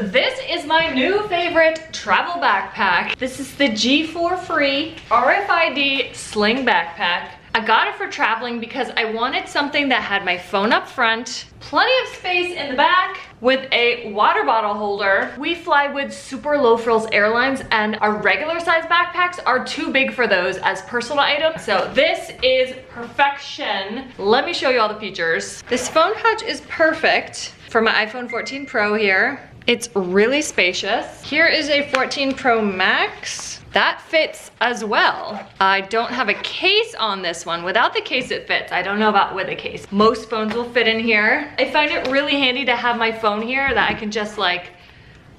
This is my new favorite travel backpack. This is the G4 Free RFID sling backpack. I got it for traveling because I wanted something that had my phone up front, plenty of space in the back with a water bottle holder. We fly with super low frills airlines and our regular size backpacks are too big for those as personal items. So this is perfection. Let me show you all the features. This phone pouch is perfect for my iPhone 14 Pro here. It's really spacious. Here is a 14 Pro Max. That fits as well. I don't have a case on this one. Without the case, it fits. I don't know about with a case. Most phones will fit in here. I find it really handy to have my phone here that I can just like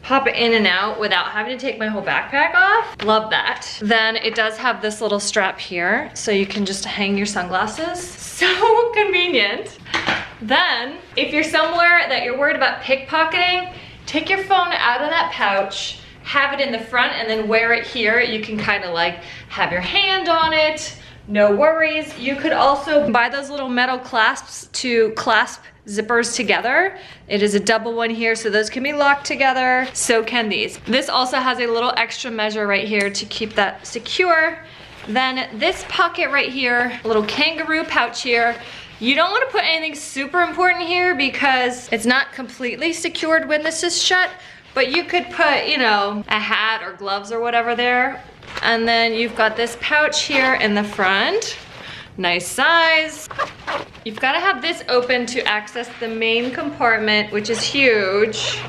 pop it in and out without having to take my whole backpack off. Love that. Then it does have this little strap here, so you can just hang your sunglasses. So convenient. Then, if you're somewhere that you're worried about pickpocketing, take your phone out of that pouch, have it in the front, and then wear it here. You can kind of like have your hand on it, no worries. You could also buy those little metal clasps to clasp zippers together. It is a double one here, so those can be locked together. So can these. This also has a little extra measure right here to keep that secure. Then this pocket right here, a little kangaroo pouch here. You don't want to put anything super important here because it's not completely secured when this is shut, but you could put, you know, a hat or gloves or whatever there. And then you've got this pouch here in the front. Nice size. You've got to have this open to access the main compartment, which is huge.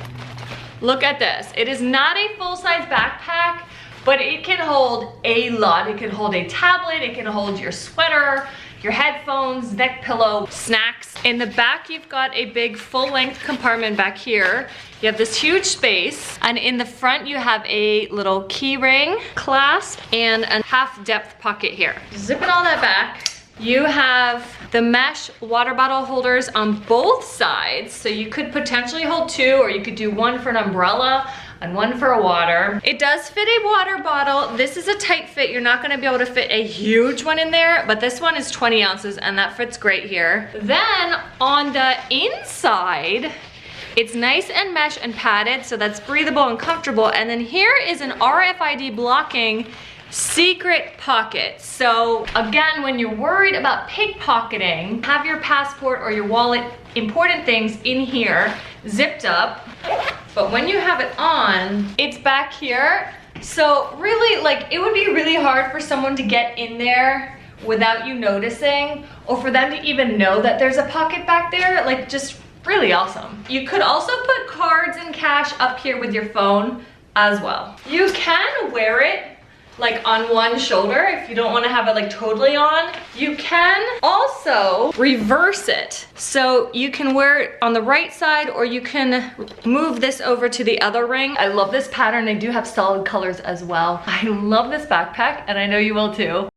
Look at this. It is not a full-size backpack, but it can hold a lot. It can hold a tablet, it can hold your sweater, your headphones, neck pillow, snacks. In the back, you've got a big full-length compartment back here. You have this huge space, and in the front, you have a little key ring clasp and a half-depth pocket here. Zipping all that back, you have the mesh water bottle holders on both sides, so you could potentially hold two, or you could do one for an umbrella and one for a water. It does fit a water bottle. This is a tight fit. You're not gonna be able to fit a huge one in there, but this one is 20 ounces and that fits great here. Then on the inside, it's nice and mesh and padded, so that's breathable and comfortable. And then here is an RFID blocking secret pocket. So again, when you're worried about pickpocketing, have your passport or your wallet, important things in here, zipped up. But when you have it on, it's back here. So really, like, it would be really hard for someone to get in there without you noticing, or for them to even know that there's a pocket back there. Like, just really awesome. You could also put cards and cash up here with your phone as well. You can wear it like on one shoulder if you don't want to have it like totally on. You can also reverse it, so you can wear it on the right side, or you can move this over to the other ring. I love this pattern. They do have solid colors as well. I love this backpack, and I know you will too.